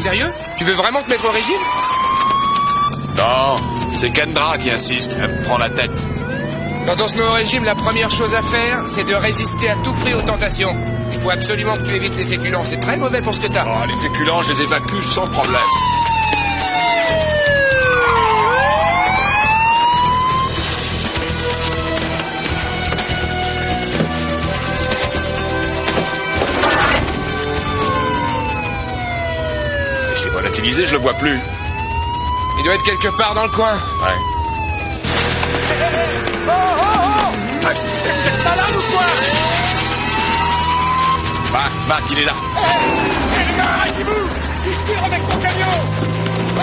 sérieux? Tu veux vraiment te mettre au régime? Non, c'est Kendra qui insiste. Elle me prend la tête. Quand on se met au régime, la première chose à faire, c'est de résister à tout prix aux tentations. Il faut absolument que tu évites les féculents. C'est très mauvais pour ce que t'as. Oh, les féculents, je les évacue sans problème. Et c'est volatilisé, je le vois plus. Il doit être quelque part dans le coin. Ouais. T'es malade ou quoi? Marc, il est là. Hé les gars, arrêtez-vous! Il se tire avec ton camion! Oh!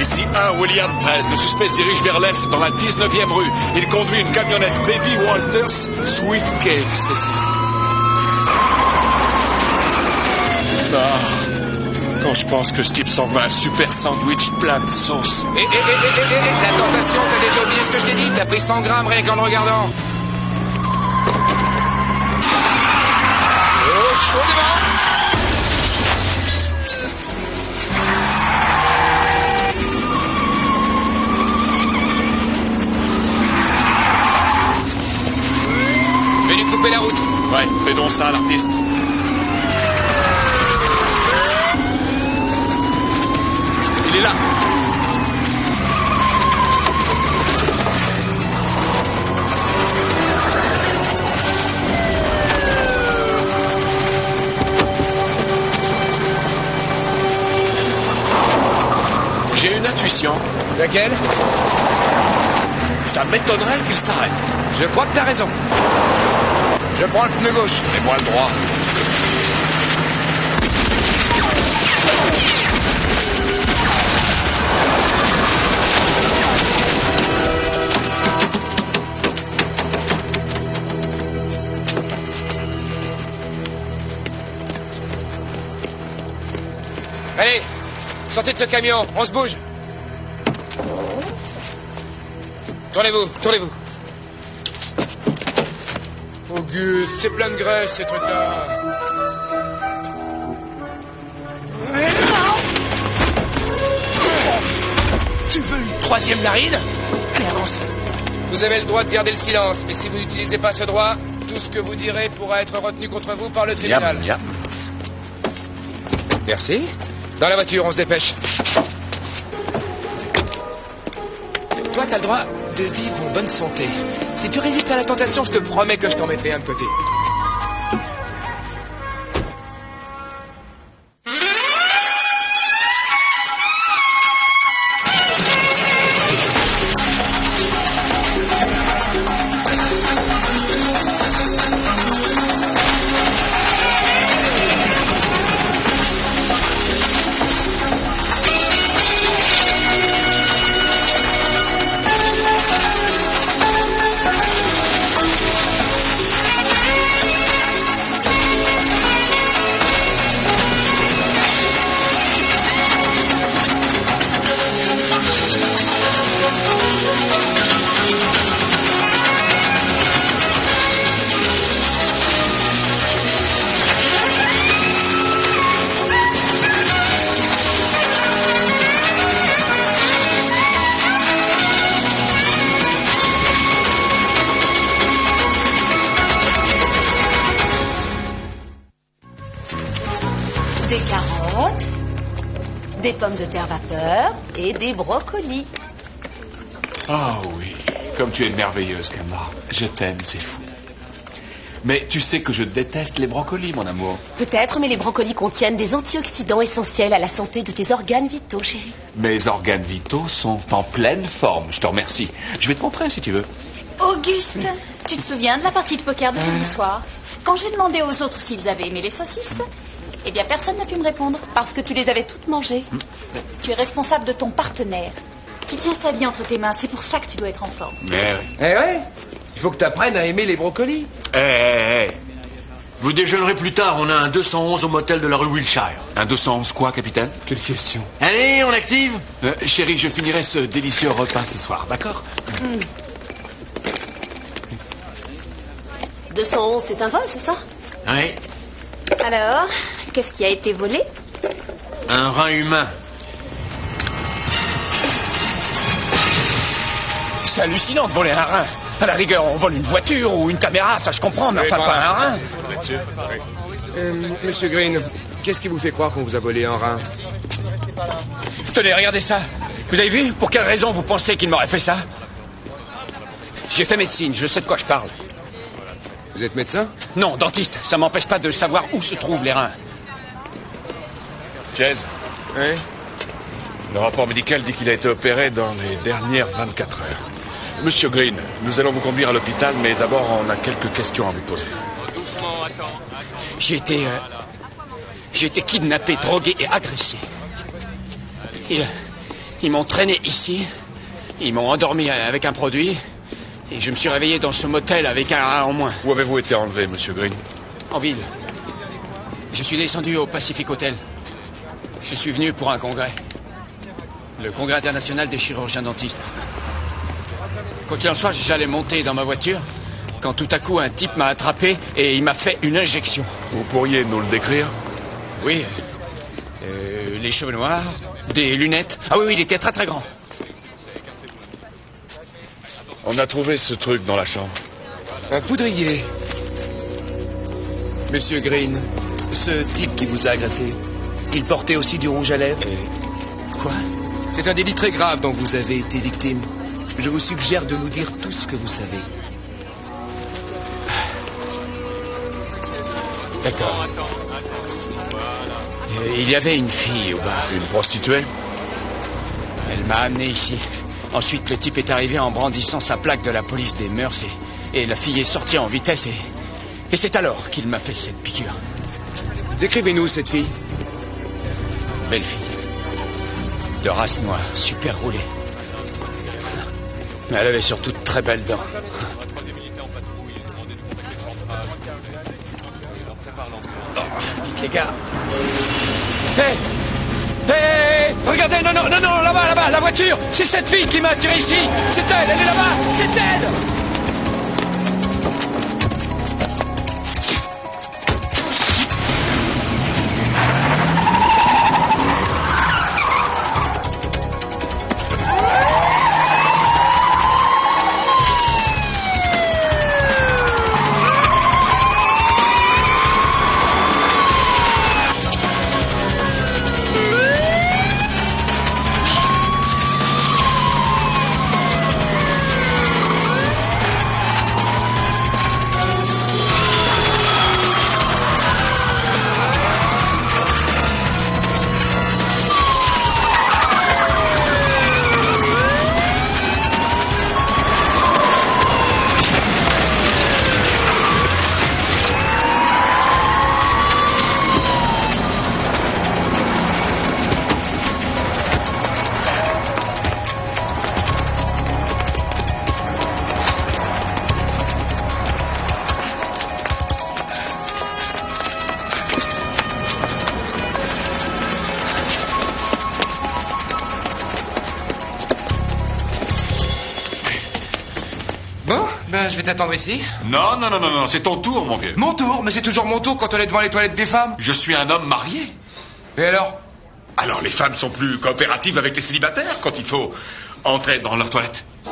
Ici 1 William 13. Le suspect se dirige vers l'est dans la 19e rue. Il conduit une camionnette Baby Walters Sweet Cake, c'est ça. Ah, quand je pense que ce type s'en va un super sandwich plein de sauce. La tentation, t'as déjà oublié ce que je t'ai dit? T'as pris 100 grammes rien qu'en le regardant. Oh, chaud devant! Je vais lui couper la route. Ouais, fais donc ça, l'artiste. Il est là. J'ai une intuition. Laquelle? Ça m'étonnerait qu'il s'arrête. Je crois que t'as raison. Je prends le pneu gauche. Et moi le droit. Allez, sortez de ce camion, on se bouge. Tournez-vous, tournez-vous. Auguste, c'est plein de graisse, ces trucs-là. Tu veux une troisième narine? Allez, avance. Vous avez le droit de garder le silence, mais si vous n'utilisez pas ce droit, tout ce que vous direz pourra être retenu contre vous par le tribunal. Miam, miam. Merci. Dans la voiture, on se dépêche. Toi, t'as le droit de vivre en bonne santé. Si tu résistes à la tentation, je te promets que je t'en mettrai un de côté. Des carottes, des pommes de terre vapeur et des brocolis. Oh oui, comme tu es merveilleuse, Kendra. Je t'aime, c'est fou. Mais tu sais que je déteste les brocolis, mon amour. Peut-être, mais les brocolis contiennent des antioxydants essentiels à la santé de tes organes vitaux, chérie. Mes organes vitaux sont en pleine forme, je te remercie. Je vais te montrer si tu veux. Auguste, tu te souviens de la partie de poker de jeudi soir? Quand j'ai demandé aux autres s'ils avaient aimé les saucisses, eh bien personne n'a pu me répondre. Parce que tu les avais toutes mangées. Tu es responsable de ton partenaire. Tu tiens sa vie entre tes mains, c'est pour ça que tu dois être en forme. Eh oui. Eh ouais. Il faut que tu apprennes à aimer les brocolis. Vous déjeunerez plus tard, on a un 211 au motel de la rue Wilshire. Un 211 quoi, capitaine? Quelle question. Allez, on active. Chérie, je finirai ce délicieux repas ce soir, d'accord? 211, c'est un vol, c'est ça? Oui. Alors, qu'est-ce qui a été volé? Un rein humain. C'est hallucinant de voler un rein. À la rigueur, on vole une voiture ou une caméra, ça je comprends, mais enfin pas un rein. Monsieur Green, qu'est-ce qui vous fait croire qu'on vous a volé un rein? Tenez, regardez ça. Vous avez vu? Pour quelle raison vous pensez qu'il m'aurait fait ça? J'ai fait médecine, je sais de quoi je parle. Vous êtes médecin? Non, dentiste, ça m'empêche pas de savoir où se trouvent les reins. Chase, Oui. le rapport médical dit qu'il a été opéré dans les dernières 24 heures. Monsieur Green, nous allons vous conduire à l'hôpital, mais d'abord, on a quelques questions à vous poser. J'ai été kidnappé, drogué et agressé. Ils m'ont traîné ici, ils m'ont endormi avec un produit, et je me suis réveillé dans ce motel avec un rein en moins. Où avez-vous été enlevé, monsieur Green? En ville. Je suis descendu au Pacific Hotel. Je suis venu pour un congrès. Le congrès international des chirurgiens dentistes. Quoi qu'il en soit, j'allais monter dans ma voiture quand tout à coup un type m'a attrapé et il m'a fait une injection. Vous pourriez nous le décrire? Oui. Les cheveux noirs, des lunettes. Ah oui, il était très très grand. On a trouvé ce truc dans la chambre. Un poudrier. Monsieur Green, ce type qui vous a agressé, il portait aussi du rouge à lèvres? Quoi? C'est un délit très grave dont vous avez été victime. Je vous suggère de nous dire tout ce que vous savez. D'accord. Il y avait une fille au bar. Une prostituée? Elle m'a amené ici. Ensuite, le type est arrivé en brandissant sa plaque de la police des mœurs et la fille est sortie en vitesse et c'est alors qu'il m'a fait cette piqûre. Décrivez-nous cette fille. Belle fille. De race noire, super roulée. Mais elle avait surtout de très belles dents. Vite les gars. Hé! Hé! Regardez, non, là-bas, la voiture! C'est cette fille qui m'a attiré ici! C'est elle est là-bas! C'est elle! Bon, ben je vais t'attendre ici. Non, c'est ton tour, mon vieux. Mon tour? Mais c'est toujours mon tour quand on est devant les toilettes des femmes. Je suis un homme marié. Et alors? Alors les femmes sont plus coopératives avec les célibataires quand il faut entrer dans leur toilette. Oh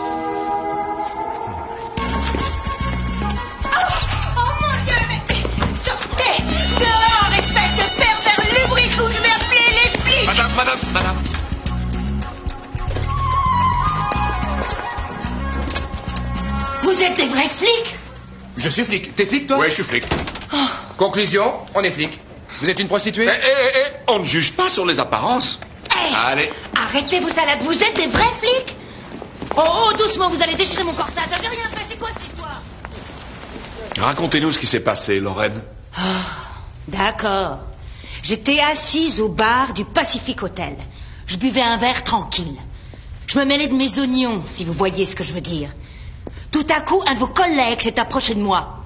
mon Dieu, mais sortez dehors, espèce de pervers lubrique, ou je vais appeler les flics. Madame. Vous êtes des vrais flics? Je suis flic. T'es flic, toi? Ouais, je suis flic. Conclusion, on est flic. Vous êtes une prostituée? On ne juge pas sur les apparences. Hey, Allez. arrêtez vos salades, vous êtes des vrais flics? Oh, doucement, vous allez déchirer mon corsage. J'ai rien fait, c'est quoi cette histoire? Racontez-nous ce qui s'est passé, Lorraine. D'accord. J'étais assise au bar du Pacific Hotel. Je buvais un verre tranquille. Je me mêlais de mes oignons, si vous voyez ce que je veux dire. Tout à coup, un de vos collègues s'est approché de moi.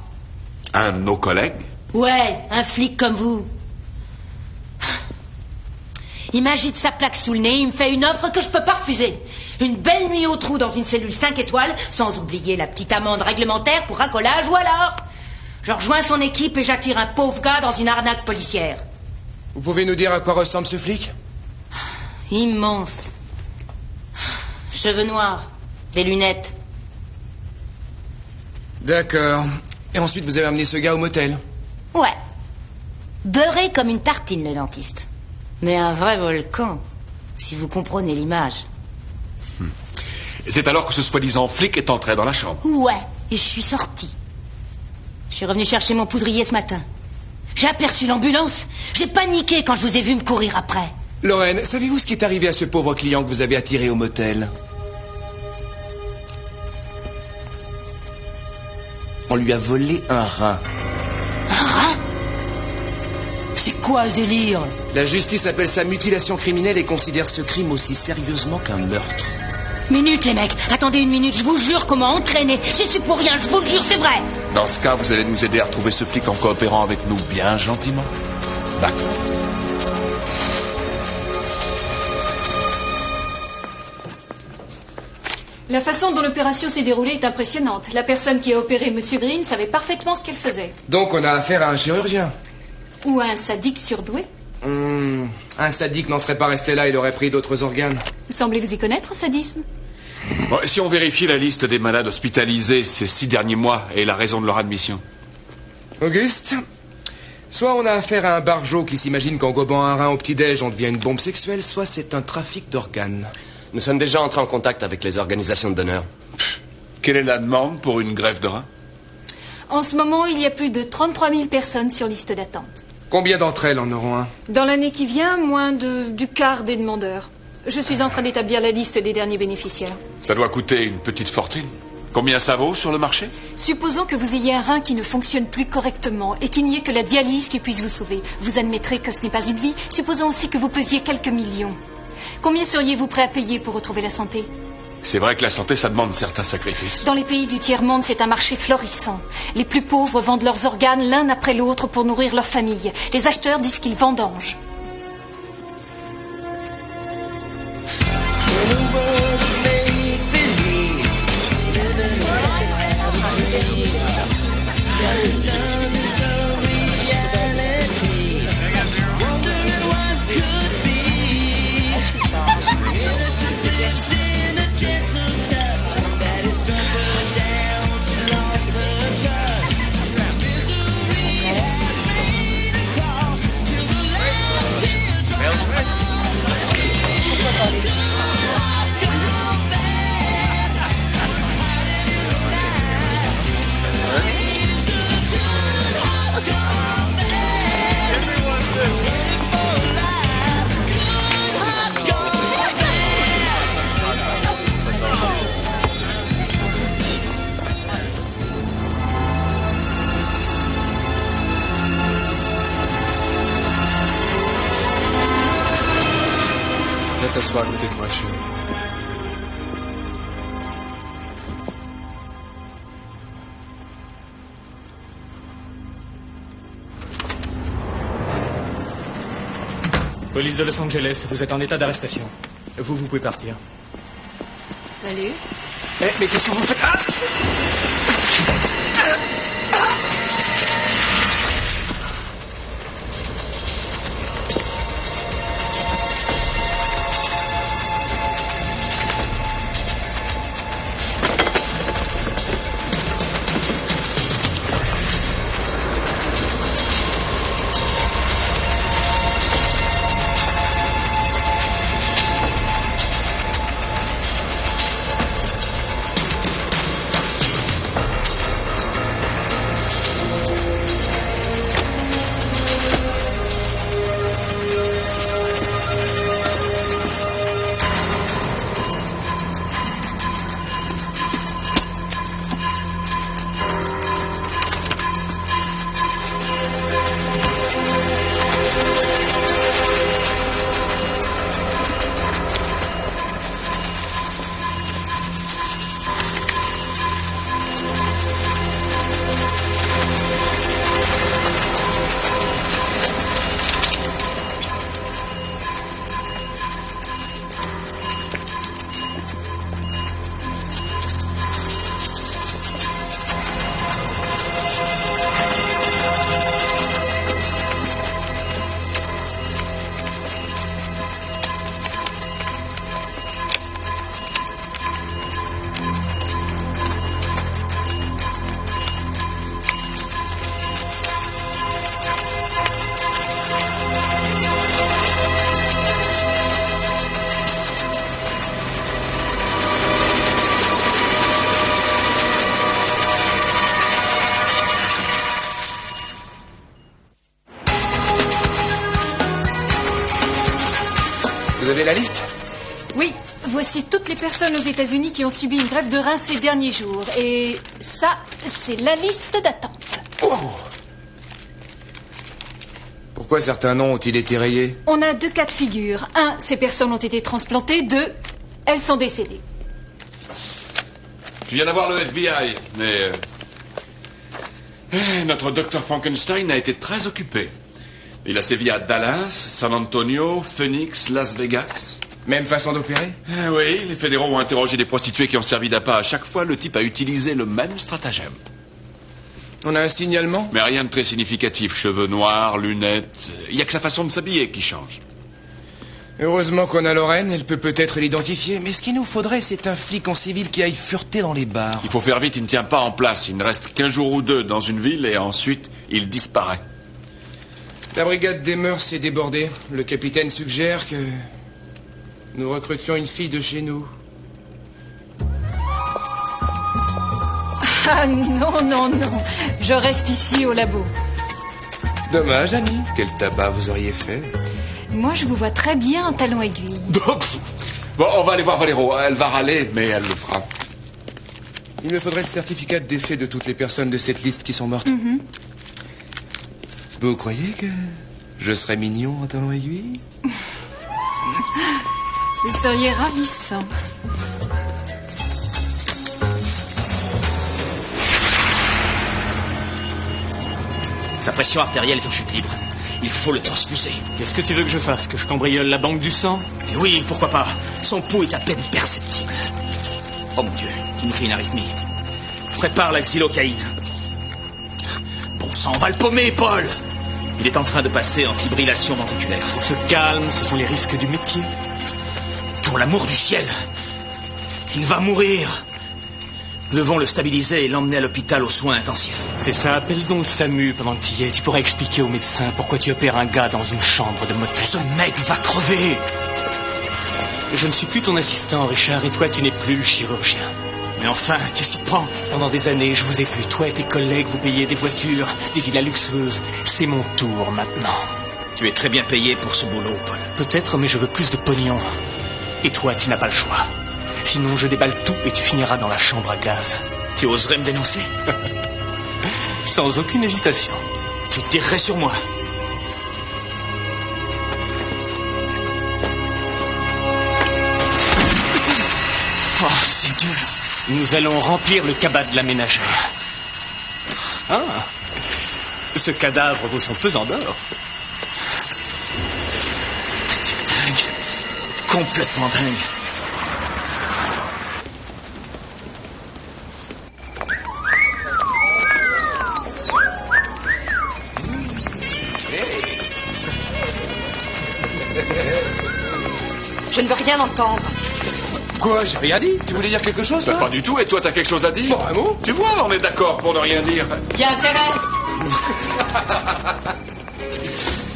Un de nos collègues? Ouais, un flic comme vous. Il m'agite sa plaque sous le nez, il me fait une offre que je peux pas refuser. Une belle nuit au trou dans une cellule 5 étoiles, sans oublier la petite amende réglementaire pour racolage, ou alors je rejoins son équipe et j'attire un pauvre gars dans une arnaque policière. Vous pouvez nous dire à quoi ressemble ce flic? Immense. Cheveux noirs, des lunettes. D'accord. Et ensuite, vous avez amené ce gars au motel? Ouais. Beurré comme une tartine, le dentiste. Mais un vrai volcan, si vous comprenez l'image. Et c'est alors que ce soi-disant flic est entré dans la chambre? Ouais, et je suis sortie. Je suis revenu chercher mon poudrier ce matin. J'ai aperçu l'ambulance. J'ai paniqué quand je vous ai vu me courir après. Lorraine, savez-vous ce qui est arrivé à ce pauvre client que vous avez attiré au motel? On lui a volé un rein. Un rein? C'est quoi ce délire? La justice appelle ça mutilation criminelle et considère ce crime aussi sérieusement qu'un meurtre. Minute, les mecs. Attendez une minute, je vous jure qu'on m'a entraîné. J'y suis pour rien, je vous le jure, c'est vrai. Dans ce cas, vous allez nous aider à retrouver ce flic en coopérant avec nous bien gentiment. D'accord. La façon dont l'opération s'est déroulée est impressionnante. La personne qui a opéré M. Green savait parfaitement ce qu'elle faisait. Donc on a affaire à un chirurgien. Ou à un sadique surdoué. Un sadique n'en serait pas resté là, il aurait pris d'autres organes. Vous semblez vous y connaître au sadisme? Bon, si on vérifie la liste des malades hospitalisés ces 6 derniers mois et la raison de leur admission. Auguste, soit on a affaire à un barjot qui s'imagine qu'en gobant un rein au petit-déj on devient une bombe sexuelle, soit c'est un trafic d'organes. Nous sommes déjà entrés en contact avec les organisations de donneurs. Quelle est la demande pour une greffe de rein? En ce moment, il y a plus de 33 000 personnes sur liste d'attente. Combien d'entre elles en auront un? Dans l'année qui vient, moins du quart des demandeurs. Je suis en train d'établir la liste des derniers bénéficiaires. Ça doit coûter une petite fortune. Combien ça vaut sur le marché? Supposons que vous ayez un rein qui ne fonctionne plus correctement et qu'il n'y ait que la dialyse qui puisse vous sauver. Vous admettrez que ce n'est pas une vie. Supposons aussi que vous pesiez quelques millions. Combien seriez-vous prêt à payer pour retrouver la santé? C'est vrai que la santé, ça demande certains sacrifices. Dans les pays du tiers-monde, c'est un marché florissant. Les plus pauvres vendent leurs organes l'un après l'autre pour nourrir leur famille. Les acheteurs disent qu'ils vendangent. T'assois à côté de moi, chérie. Police de Los Angeles, vous êtes en état d'arrestation. Vous pouvez partir. Salut. Mais qu'est-ce que vous faites? Vous avez la liste? Oui, voici toutes les personnes aux États-Unis qui ont subi une greffe de rein ces derniers jours. Et ça, c'est la liste d'attente. Oh! Pourquoi certains noms ont-ils été rayés? On a 2 cas de figure. 1, ces personnes ont été transplantées. 2, elles sont décédées. Je viens d'avoir le FBI, mais... notre docteur Frankenstein a été très occupé. Il a sévi à Dallas, San Antonio, Phoenix, Las Vegas. Même façon d'opérer? Oui, les fédéraux ont interrogé des prostituées qui ont servi d'appât. À chaque fois, le type a utilisé le même stratagème. On a un signalement? Mais rien de très significatif. Cheveux noirs, lunettes... Il n'y a que sa façon de s'habiller qui change. Heureusement qu'on a Lorraine, elle peut peut-être l'identifier. Mais ce qu'il nous faudrait, c'est un flic en civil qui aille fureter dans les bars. Il faut faire vite, il ne tient pas en place. Il ne reste qu'un jour ou deux dans une ville et ensuite, il disparaît. La brigade des mœurs est débordée. Le capitaine suggère que... nous recrutions une fille de chez nous. Ah non, non, non. Je reste ici au labo. Dommage, Annie. Quel tabac vous auriez fait? Moi, je vous vois très bien en talons aiguilles. Bon, on va aller voir Valero. Elle va râler, mais elle le fera. Il me faudrait le certificat de décès de toutes les personnes de cette liste qui sont mortes. Vous croyez que je serais mignon en talons aiguilles? Vous seriez ravissant. Sa pression artérielle est en chute libre. Il faut le transfuser. Qu'est-ce que tu veux que je fasse? Que je cambriole la banque du sang? Et oui, pourquoi pas. Son pouls est à peine perceptible. Oh mon Dieu, il nous fait une arythmie. Prépare la xylocaïne. Bon sang, on va le paumer, Paul. Il est en train de passer en fibrillation ventriculaire. On se calme, ce sont les risques du métier. Pour l'amour du ciel, il va mourir. Nous devons le stabiliser et l'emmener à l'hôpital aux soins intensifs. C'est ça, appelle donc le SAMU pendant que tu y es. Tu pourrais expliquer au médecin pourquoi tu opères un gars dans une chambre de motel. Ce mec va crever. Je ne suis plus ton assistant, Richard, et toi, tu n'es plus le chirurgien. Mais enfin, qu'est-ce qui te prend? Pendant des années, je vous ai vu, toi et tes collègues, vous payez des voitures, des villas luxueuses. C'est mon tour maintenant. Tu es très bien payé pour ce boulot, Paul. Peut-être, mais je veux plus de pognon. Et toi, tu n'as pas le choix. Sinon, je déballe tout et tu finiras dans la chambre à gaz. Tu oserais me dénoncer? Sans aucune hésitation. Tu tirerais sur moi. Oh, Seigneur. Nous allons remplir le cabas de la ménagère. Ah, ce cadavre vaut son pesant d'or. C'est dingue. Complètement dingue. Je ne veux rien entendre. Quoi? J'ai rien dit? Tu voulais dire quelque chose, toi? Pas du tout, et toi, t'as quelque chose à dire? Bon, un mot? Tu vois, on est d'accord pour ne rien dire. Il y a intérêt.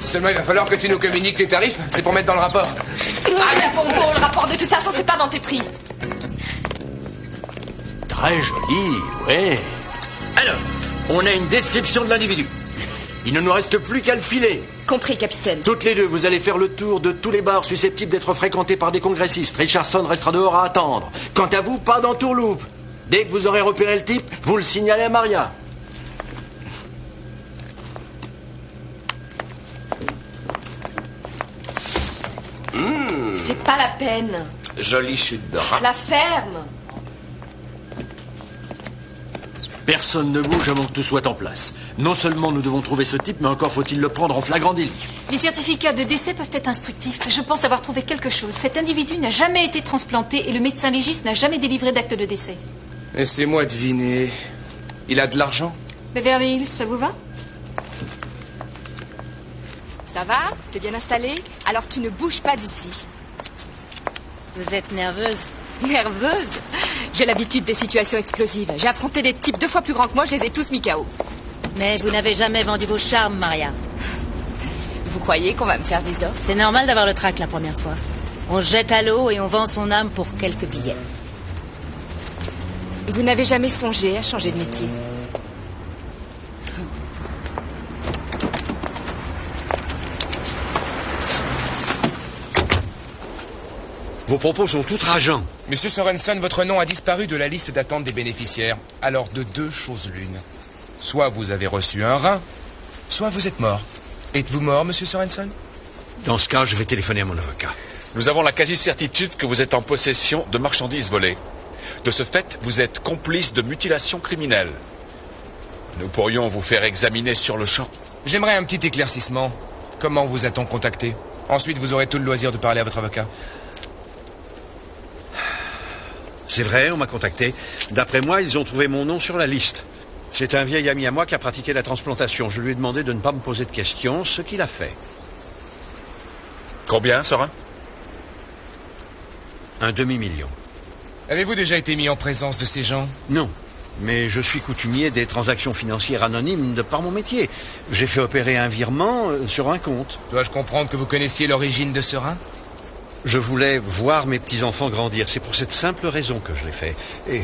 Seulement, il va falloir que tu nous communiques tes tarifs. C'est pour mettre dans le rapport. Ah, la bombe, le rapport, de toute façon, c'est pas dans tes prix. Très joli, ouais. Alors, on a une description de l'individu. Il ne nous reste plus qu'à le filer. Compris, capitaine. Toutes les deux, vous allez faire le tour de tous les bars susceptibles d'être fréquentés par des congressistes. Richardson restera dehors à attendre. Quant à vous, pas d'entourloupe. Dès que vous aurez repéré le type, vous le signalez à Maria. C'est pas la peine. Jolie chute de rat. La ferme. Personne ne bouge avant que tout soit en place. Non seulement nous devons trouver ce type, mais encore faut-il le prendre en flagrant délit. Les certificats de décès peuvent être instructifs. Je pense avoir trouvé quelque chose. Cet individu n'a jamais été transplanté et le médecin légiste n'a jamais délivré d'acte de décès. Laissez-moi deviner. Il a de l'argent? Beverly Hills, ça vous va? Ça va? T'es bien installé? Alors tu ne bouges pas d'ici. Vous êtes nerveuse? Nerveuse? J'ai l'habitude des situations explosives. J'ai affronté des types 2 fois plus grands que moi, je les ai tous mis KO. Mais vous n'avez jamais vendu vos charmes, Maria. Vous croyez qu'on va me faire des offres? C'est normal d'avoir le trac la première fois. On se jette à l'eau et on vend son âme pour quelques billets. Vous n'avez jamais songé à changer de métier? Vos propos sont outrageants. Monsieur Sorensen, votre nom a disparu de la liste d'attente des bénéficiaires. Alors, de deux choses l'une. Soit vous avez reçu un rein, soit vous êtes mort. Êtes-vous mort, monsieur Sorensen? Dans ce cas, je vais téléphoner à mon avocat. Nous avons la quasi-certitude que vous êtes en possession de marchandises volées. De ce fait, vous êtes complice de mutilation criminelle. Nous pourrions vous faire examiner sur le champ. J'aimerais un petit éclaircissement. Comment vous a-t-on contacté? Ensuite, vous aurez tout le loisir de parler à votre avocat. C'est vrai, on m'a contacté. D'après moi, ils ont trouvé mon nom sur la liste. C'est un vieil ami à moi qui a pratiqué la transplantation. Je lui ai demandé de ne pas me poser de questions, ce qu'il a fait. Combien, Sorin? Un demi-million. Avez-vous déjà été mis en présence de ces gens? Non, mais je suis coutumier des transactions financières anonymes de par mon métier. J'ai fait opérer un virement sur un compte. Dois-je comprendre que vous connaissiez l'origine de ce rein? Je voulais voir mes petits-enfants grandir. C'est pour cette simple raison que je l'ai fait. Et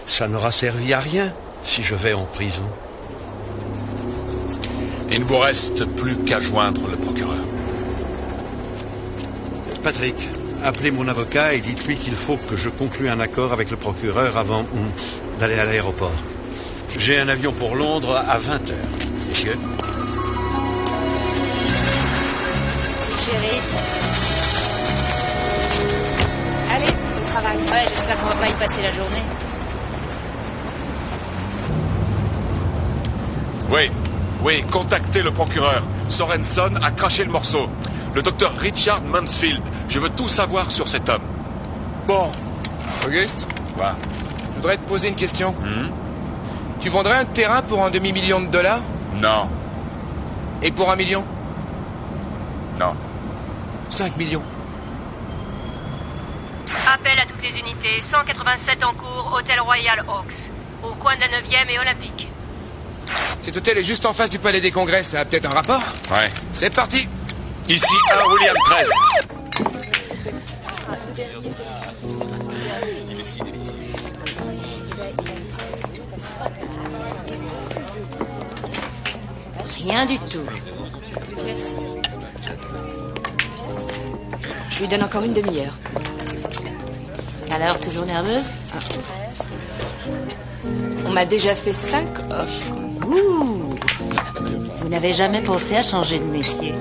ça n'aura servi à rien si je vais en prison. Il ne vous reste plus qu'à joindre le procureur. Patrick, appelez mon avocat et dites-lui qu'il faut que je conclue un accord avec le procureur avant d'aller à l'aéroport. J'ai un avion pour Londres à 20h. Monsieur? Chérie. Allez, au travail. Ouais, j'espère qu'on va pas y passer la journée. Oui, contactez le procureur. Sorensen a craché le morceau. Le docteur Richard Mansfield. Je veux tout savoir sur cet homme. Bon. Auguste? Quoi? Je voudrais te poser une question. Tu vendrais un terrain pour $1 demi-million? Non. Et pour $1 million? Non. 5 millions. Appel à toutes les unités. 187 en cours, Hôtel Royal Oaks. Au coin de la 9e et Olympique. Cet hôtel est juste en face du Palais des Congrès. Ça a peut-être un rapport? Ouais. C'est parti. Ici, 1 William 13. Rien du tout. Je lui donne encore une demi-heure. Alors, toujours nerveuse? On m'a déjà fait 5 offres. Ouh. Vous n'avez jamais pensé à changer de métier?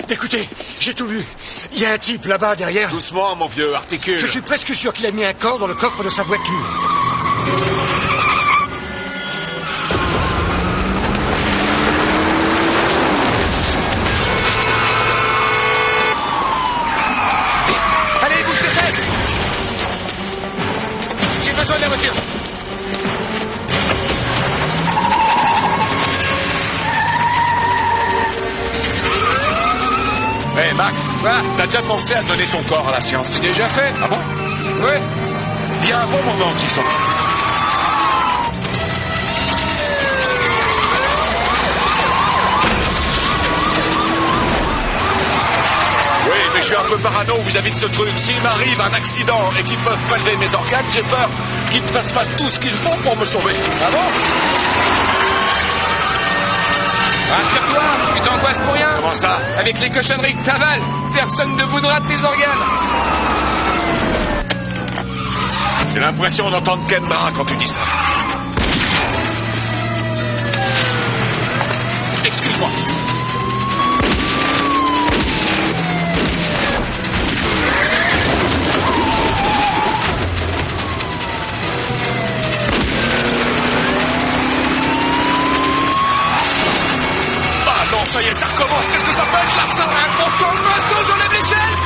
Écoutez, j'ai tout vu. Il y a un type là-bas derrière. Doucement, mon vieux, articule. Je suis presque sûr qu'il a mis un corps dans le coffre de sa voiture. Allez, bouge tes fesses! J'ai besoin de la voiture. Hé, Mac, t'as déjà pensé à donner ton corps à la science? C'est déjà fait. Ah bon? Ouais. Il y a un bon moment qu'ils sont. Oui, mais je suis un peu parano vis-à-vis de ce truc. S'il m'arrive un accident et qu'ils peuvent prélever mes organes, j'ai peur qu'ils ne fassent pas tout ce qu'il faut pour me sauver. Ah bon? Rassure-toi, tu t'angoisses pour rien. Comment ça? Avec les cochonneries que t'avales, personne ne voudra de tes organes. J'ai l'impression d'entendre Kendra quand tu dis ça. Excuse-moi. Ah non, ça y est, ça recommence. Qu'est-ce que ça peut être là, ça? Accroche-toi au pinceau, j'enlève l'échelle.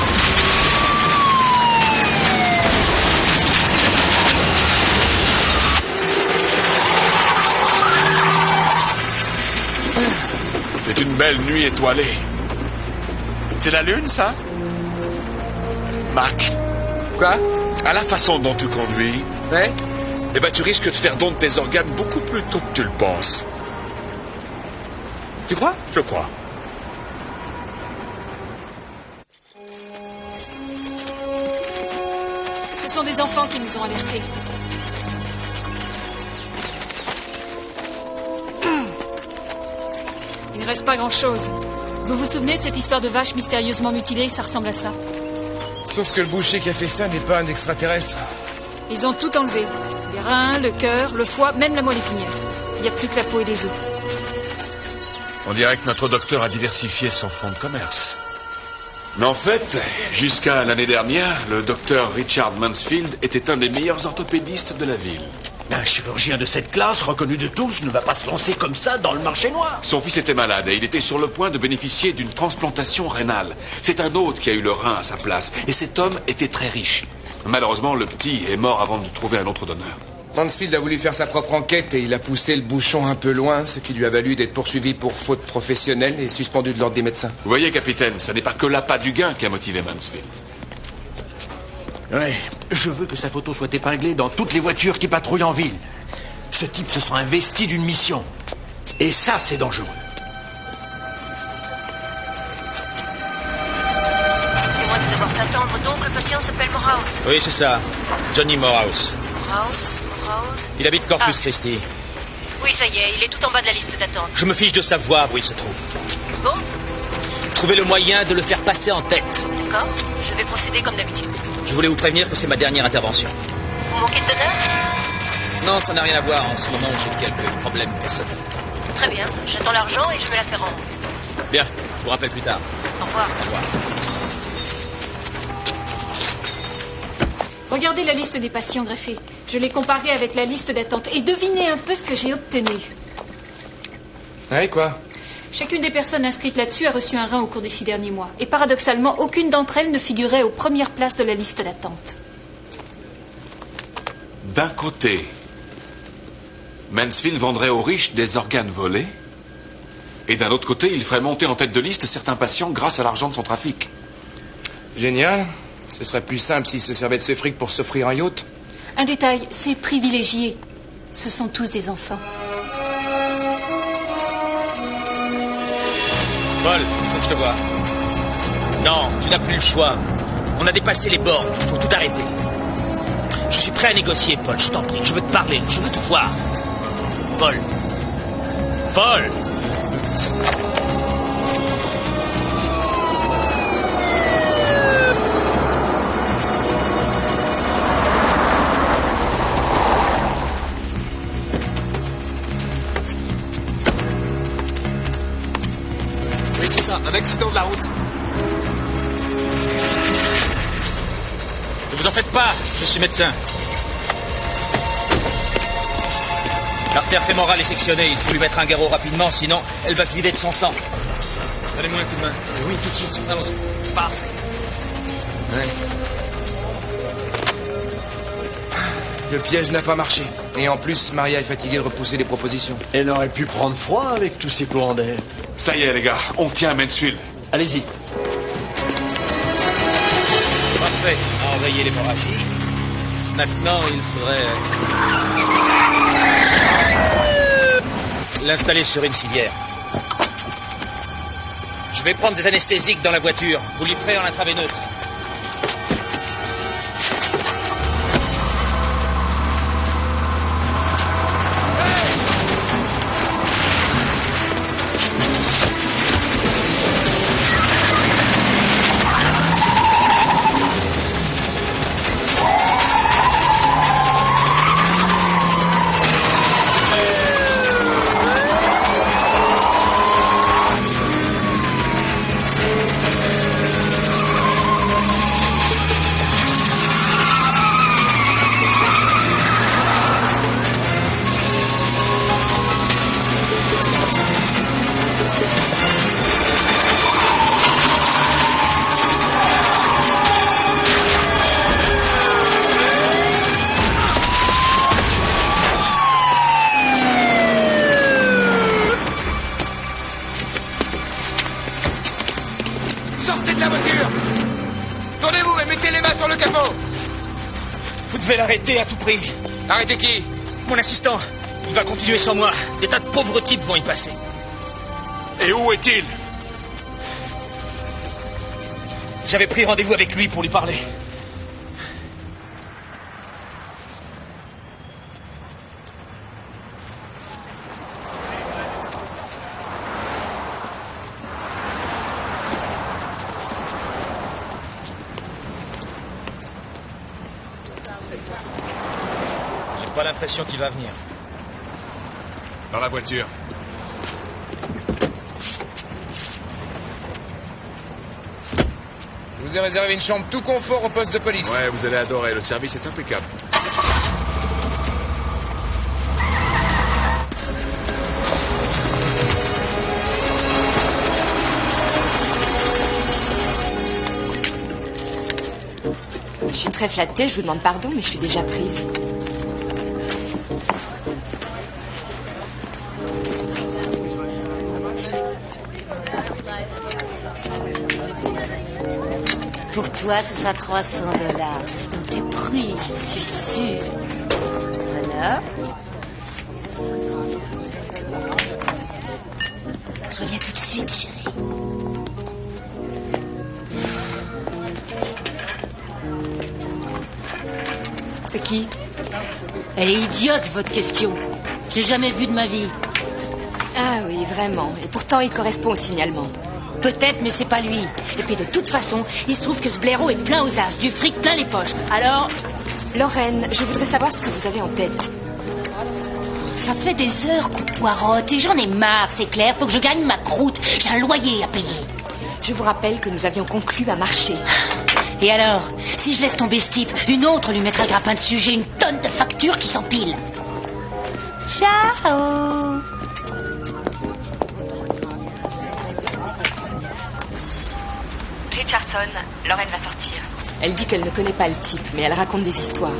C'est une belle nuit étoilée. C'est la lune, ça? Mac. Quoi? À la façon dont tu conduis, Ouais? eh ben, tu risques de faire don de tes organes beaucoup plus tôt que tu le penses. Tu crois? Je crois. sont des enfants qui nous ont alertés. Il ne reste pas grand-chose. Vous vous souvenez de cette histoire de vache mystérieusement mutilée? Ça ressemble à ça. Sauf que le boucher qui a fait ça n'est pas un extraterrestre. Ils ont tout enlevé. Les reins, le cœur, le foie, même la moelle épinière. Il n'y a plus que la peau et les os. On dirait que notre docteur a diversifié son fonds de commerce. Mais en fait, jusqu'à l'année dernière, le docteur Richard Mansfield était un des meilleurs orthopédistes de la ville. Un chirurgien de cette classe, reconnu de tous, ne va pas se lancer comme ça dans le marché noir. Son fils était malade et il était sur le point de bénéficier d'une transplantation rénale. C'est un autre qui a eu le rein à sa place. Et cet homme était très riche. Malheureusement, le petit est mort avant de trouver un autre donneur. Mansfield a voulu faire sa propre enquête et il a poussé le bouchon un peu loin, ce qui lui a valu d'être poursuivi pour faute professionnelle et suspendu de l'ordre des médecins. Vous voyez, capitaine, ce n'est pas que l'appât du gain qui a motivé Mansfield. Ouais, je veux que sa photo soit épinglée dans toutes les voitures qui patrouillent en ville. Ce type se sent investi d'une mission. Et ça, c'est dangereux. Excusez-moi de devoir t'attendre, donc le patient s'appelle Morehouse. Oui, c'est ça. Johnny Morehouse. Morehouse. Il habite Corpus Christi. Oui, ça y est, il est tout en bas de la liste d'attente. Je me fiche de savoir où il se trouve. Bon, Trouvez le moyen de le faire passer en tête. d'accord. Je vais procéder comme d'habitude. Je voulais vous prévenir que c'est ma dernière intervention. Vous manquez de donneur? Non, ça n'a rien à voir. En ce moment, j'ai quelques problèmes personnels. Très bien. J'attends l'argent et je me la faire rendre. Bien, je vous rappelle plus tard. Au revoir. Au revoir. Regardez la liste des patients greffés. Je l'ai comparée avec la liste d'attente et devinez un peu ce que j'ai obtenu. Ouais, quoi? Chacune des personnes inscrites là-dessus a reçu un rein au cours des 6 derniers mois. Et paradoxalement, aucune d'entre elles ne figurait aux premières places de la liste d'attente. D'un côté, Mansfield vendrait aux riches des organes volés. Et d'un autre côté, il ferait monter en tête de liste certains patients grâce à l'argent de son trafic. Génial. Ce serait plus simple s'il se servait de ce fric pour s'offrir un yacht. Un détail, ces privilégiés, ce sont tous des enfants. Paul, il faut que je te voie. Non, tu n'as plus le choix. On a dépassé les bornes, il faut tout arrêter. Je suis prêt à négocier, Paul, je t'en prie. Je veux te parler, je veux te voir. Paul. Paul. Oui, c'est ça, un accident de la route. Ne vous en faites pas, je suis médecin. L'artère fémorale est sectionnée, il faut lui mettre un garrot rapidement, sinon elle va se vider de son sang. Donnez-moi un coup de main. Oui, tout de suite. Allons-y. Parfait. Ouais. Le piège n'a pas marché. Et en plus, Maria est fatiguée de repousser les propositions. Elle aurait pu prendre froid avec tous ces courants d'air. Ça y est, les gars, on tient Mansfield. Allez-y. Parfait, enrayer l'hémorragie. Maintenant, il faudrait l'installer sur une civière. Je vais prendre des anesthésiques dans la voiture. Vous lui ferez en intraveineuse. Sortez de la voiture! Tournez-vous et mettez les mains sur le capot! Vous devez l'arrêter à tout prix. Arrêtez qui? Mon assistant, il va continuer sans moi. Des tas de pauvres types vont y passer. Et où est-il? J'avais pris rendez-vous avec lui pour lui parler. l'impression qu'il va venir. Dans la voiture. Je vous ai réservé une chambre tout confort au poste de police. Ouais, vous allez adorer. Le service est impeccable. Je suis très flattée, je vous demande pardon, mais je suis déjà prise. Pour toi, ce sera 300 $. C'est dans tes prix, je suis sûre. Voilà. Je reviens tout de suite, chérie. C'est qui? Elle est idiote, votre question. Je l'ai jamais vue de ma vie. Ah oui, vraiment. Et pourtant, il correspond au signalement. Peut-être, mais c'est pas lui. Et puis de toute façon, il se trouve que ce blaireau est plein aux as, du fric plein les poches. Alors... Lorraine, je voudrais savoir ce que vous avez en tête. Ça fait des heures qu'on poirote et j'en ai marre, c'est clair. Faut que je gagne ma croûte. J'ai un loyer à payer. Je vous rappelle que nous avions conclu à marcher. Et alors, si je laisse tomber ce type, une autre lui mettra grappin dessus. J'ai une tonne de factures qui s'empilent. Ciao. Richardson, Lorraine va sortir. Elle dit qu'elle ne connaît pas le type, mais elle raconte des histoires.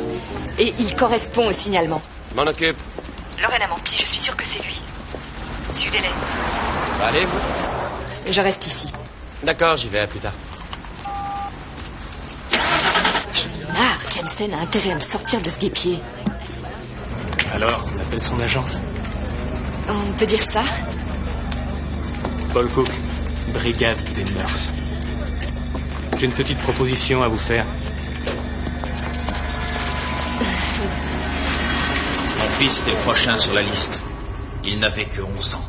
Et il correspond au signalement. M'en occupe. Lorraine a menti, je suis sûre que c'est lui. Suivez-les. Allez, vous. Je reste ici. D'accord, j'y vais, à plus tard. Jensen a intérêt à me sortir de ce guêpier. Alors, on appelle son agence. On peut dire ça? Paul Cook, brigade des mœurs. J'ai une petite proposition à vous faire. Mon fils était le prochain sur la liste. Il n'avait que 11 ans.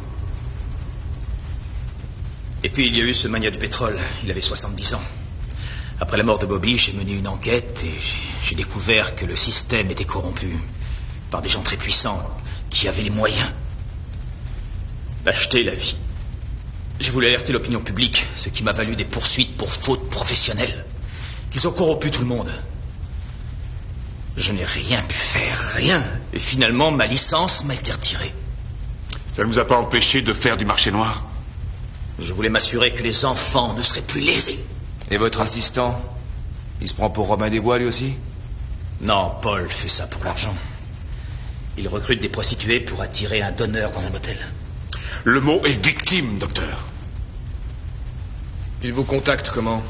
Et puis il y a eu ce mania du pétrole. Il avait 70 ans. Après la mort de Bobby, j'ai mené une enquête et j'ai découvert que le système était corrompu par des gens très puissants qui avaient les moyens d'acheter la vie. J'ai voulu alerter l'opinion publique, ce qui m'a valu des poursuites pour faute professionnelle. Ils ont corrompu tout le monde. Je n'ai rien pu faire, rien. Et finalement, ma licence m'a été retirée. Ça ne vous a pas empêché de faire du marché noir? Je voulais m'assurer que les enfants ne seraient plus lésés. Et votre assistant? Il se prend pour Robin des Bois, lui aussi? Non, Paul fait ça pour l'argent. Il recrute des prostituées pour attirer un donneur dans un motel. Le mot est victime, docteur. Il vous contacte comment?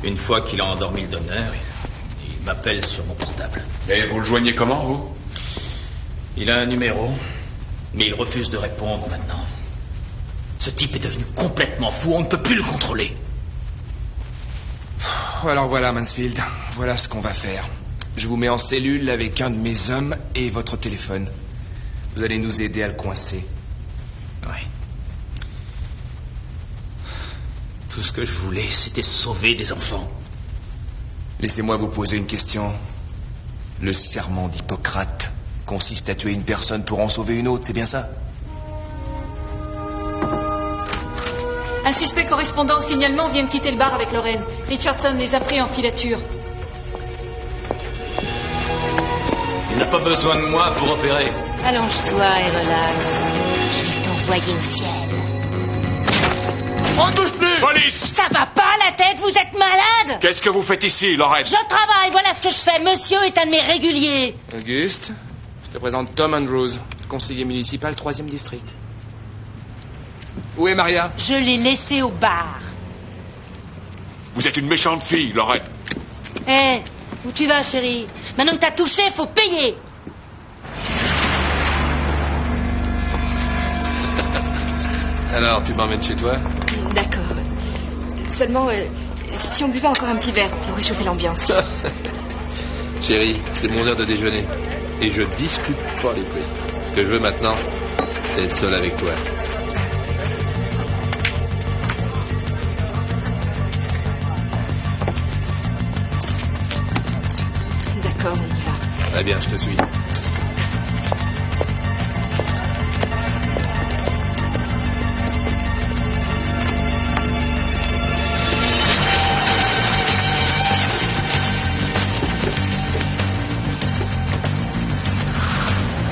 Une fois qu'il a endormi le donneur, il m'appelle sur mon portable. Et vous le joignez comment, vous? Il a un numéro, mais il refuse de répondre maintenant. Ce type est devenu complètement fou, on ne peut plus le contrôler. Alors voilà, Mansfield, voilà ce qu'on va faire. Je vous mets en cellule avec un de mes hommes et votre téléphone. Vous allez nous aider à le coincer. Oui. Tout ce que je voulais, c'était sauver des enfants. Laissez-moi vous poser une question. Le serment d'Hippocrate consiste à tuer une personne pour en sauver une autre, c'est bien ça? Un suspect correspondant au signalement vient de quitter le bar avec Lorraine. Richardson les a pris en filature. Il n'a pas besoin de moi pour opérer. Allonge-toi et relax. Je vais t'envoyer au ciel. On ne touche plus! Police! Ça va pas la tête, vous êtes malade? Qu'est-ce que vous faites ici, Lorraine? Je travaille, voilà ce que je fais. Monsieur est un de mes réguliers. Auguste, je te présente Tom Andrews, conseiller municipal 3e district. Où est Maria? Je l'ai laissée au bar. Vous êtes une méchante fille, Lorraine. Hé, où tu vas, chérie? Maintenant que t'as touché, faut payer. Alors, tu m'emmènes chez toi? D'accord. Seulement, si on buvait encore un petit verre pour réchauffer l'ambiance. Chérie, c'est mon heure de déjeuner. Et je discute pas les prix. Ce que je veux maintenant, c'est être seul avec toi. D'accord, on y va. Très bien, je te suis.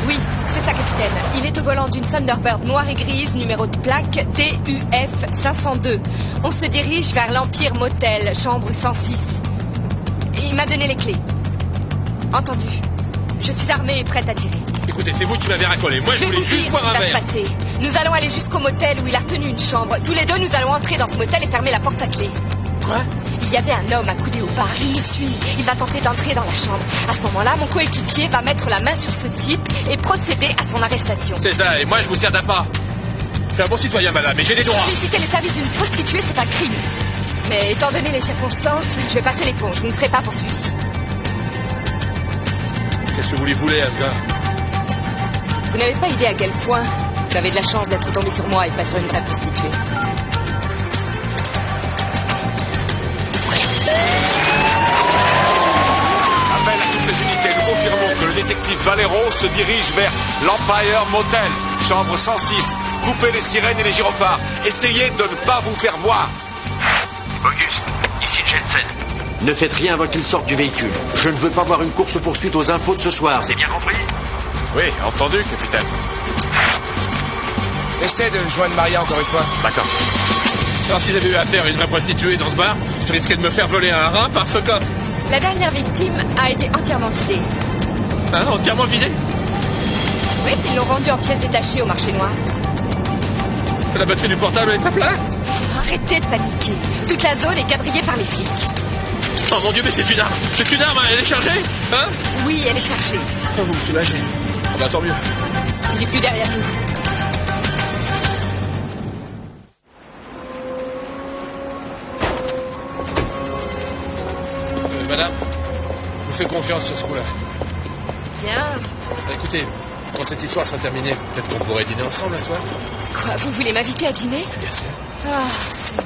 Oui, c'est ça, capitaine. Il est au volant d'une Thunderbird noire et grise, numéro de plaque TUF 502. On se dirige vers l'Empire Motel, chambre 106. Il m'a donné les clés. Entendu. Je suis armée et prête à tirer. Écoutez, c'est vous qui m'avez racolé. Moi, je voulais juste boire un verre. Passer. Nous allons aller jusqu'au motel où il a retenu une chambre. Tous les deux, nous allons entrer dans ce motel et fermer la porte à clé. Quoi? Il y avait un homme accoudé au bar. Il nous suit. Il va tenter d'entrer dans la chambre. À ce moment-là, mon coéquipier va mettre la main sur ce type et procéder à son arrestation. C'est ça, et moi, je vous sers d'appât. Je suis un bon citoyen, madame, mais j'ai des droits. Solliciter les services d'une prostituée, c'est un crime. Mais étant donné les circonstances, je vais passer l'éponge. Vous ne serez pas poursuivi. Qu'est-ce que vous lui voulez, Asgard? Vous n'avez pas idée à quel point vous avez de la chance d'être tombé sur moi et pas sur une vraie prostituée. Appel à toutes les unités. Nous confirmons que le détective Valero se dirige vers l'Empire Motel, chambre 106. Coupez les sirènes et les gyrophares. Essayez de ne pas vous faire voir. Auguste, ici Jensen. Ne faites rien avant qu'il sorte du véhicule. Je ne veux pas voir une course-poursuite aux infos de ce soir. C'est bien compris? Oui, entendu, capitaine. Essaie de joindre Maria encore une fois. D'accord. Alors si j'avais eu affaire à une vraie prostituée dans ce bar, je risquais de me faire voler un rein par ce cop. La dernière victime a été entièrement vidée. Hein, entièrement vidée? Oui, ils l'ont rendue en pièces détachées au marché noir. La batterie du portable est à plat? Arrêtez de paniquer. Toute la zone est quadrillée par les flics. Oh mon Dieu, mais c'est une arme! C'est une arme, elle est chargée? Hein? Oui, elle est chargée. Oh, vous me soulagez. Oh, bah, tant mieux. Il est plus derrière nous. Madame, je vous fais confiance sur ce coup-là. Tiens. Écoutez, quand cette histoire sera terminée, peut-être qu'on pourrait dîner ensemble ce soir? Quoi, vous voulez m'inviter à dîner? Bien sûr. Ah, Seigneur.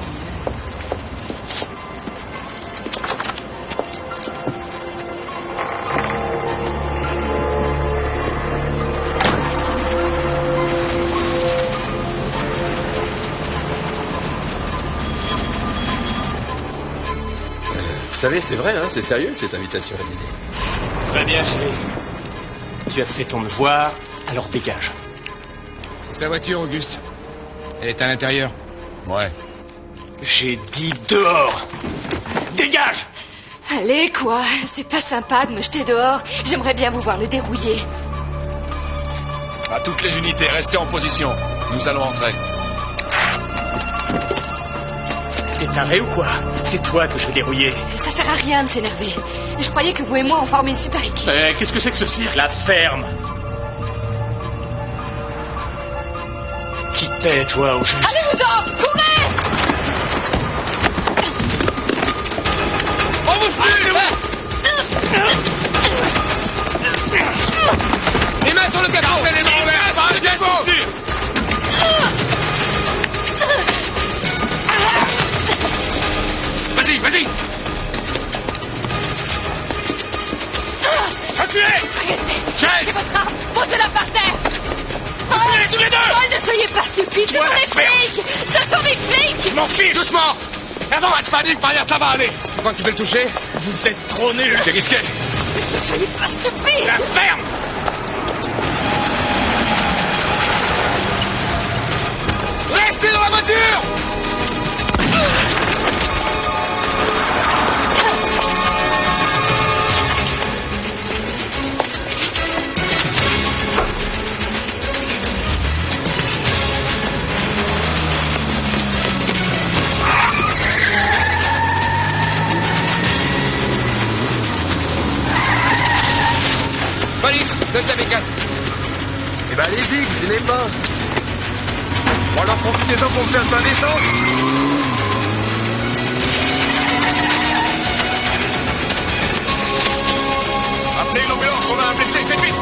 Vous savez, c'est vrai, hein, c'est sérieux cette invitation à dîner. Très bien, chérie. Tu as fait ton devoir, alors dégage. C'est sa voiture, Auguste. Elle est à l'intérieur. Ouais. J'ai dit dehors. Dégage! Allez, quoi, c'est pas sympa de me jeter dehors. J'aimerais bien vous voir le dérouiller. À toutes les unités, restez en position. Nous allons entrer. T'es taré ou quoi? C'est toi que je vais dérouiller. Ça sert à rien de s'énerver. Je croyais que vous et moi on formait une super équipe. Qu'est-ce que c'est que ce cirque? La ferme. Qui t'es, toi, au juste? Allez-vous-en! Courez! On vous fuit! Les mains sur le capot! Les mains en l'air! Vas-y, vas-y! Arrêtez! Chase! Votre arme! Posez-la par terre! Reculez tous les deux! Paul, ne soyez pas stupides! Ce sont les flics! Ce sont les flics! Je m'en fiche! Doucement! Avance, panique, Maria, ça va aller! Tu crois que tu peux le toucher? Vous êtes trop nuls! C'est risqué! Ne soyez pas stupides! La ferme! Restez dans la voiture! Police, donne ta bécane. Eh ben allez-y, gênez pas. Bon alors profitez-en pour me faire plein d'essence. Appelez une ambulance, on a un blessé, faites vite!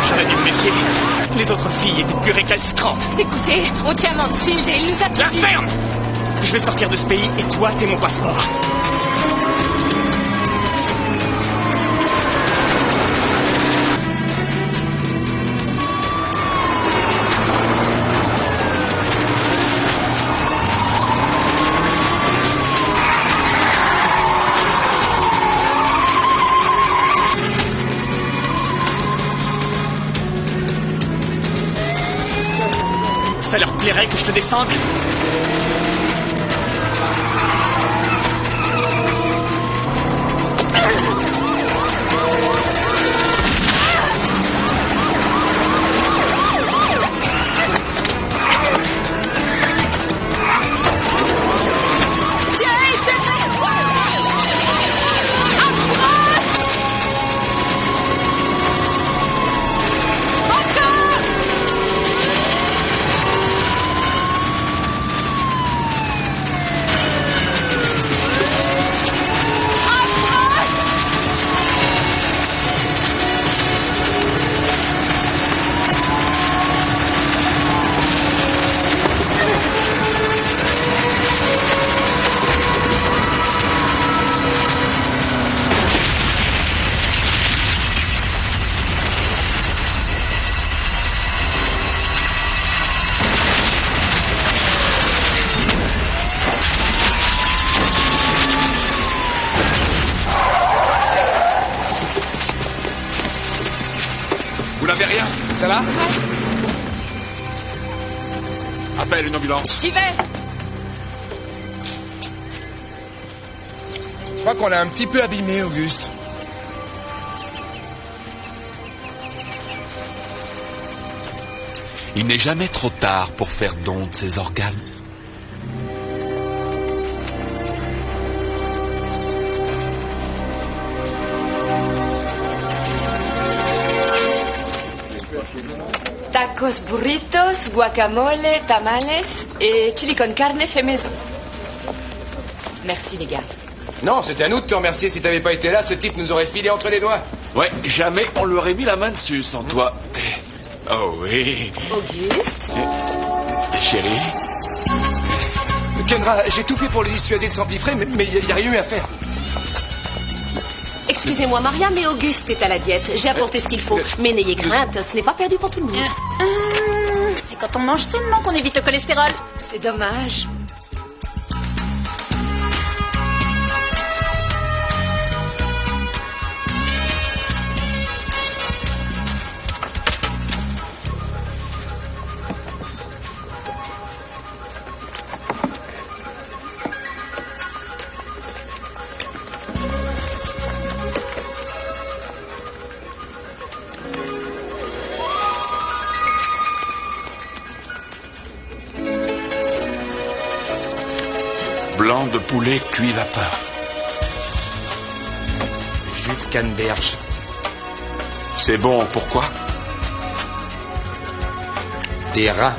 J'aurais dû me méfier. Les autres filles étaient plus récalcitrantes. Écoutez, on tient Mansfield et il nous a tout La dit. ferme! Je vais sortir de ce pays et toi, t'es mon passeport. Ça leur plairait que je te descende? Vous n'avez rien? Ça va? Appelle une ambulance. J'y vais. Je crois qu'on l'a un petit peu abîmé, Auguste. Il n'est jamais trop tard pour faire don de ses organes. Tacos, burritos, guacamole, tamales et chili con carne fait maison. Merci les gars. Non, c'était à nous de te remercier. Si t'avais pas été là, ce type nous aurait filé entre les doigts. Ouais, jamais on lui aurait mis la main dessus sans toi. Oh oui. Auguste. Chérie. Kendra, j'ai tout fait pour le dissuader de s'empiffrer, mais il n'y a rien eu à faire. Excusez-moi, Maria, mais Auguste est à la diète. J'ai apporté ce qu'il faut. Mais n'ayez crainte, ce n'est pas perdu pour tout le monde. C'est quand on mange sainement qu'on évite le cholestérol. C'est dommage. Blanc de poulet cuit vapeur. Jus de canneberge. C'est bon, pourquoi? Des reins.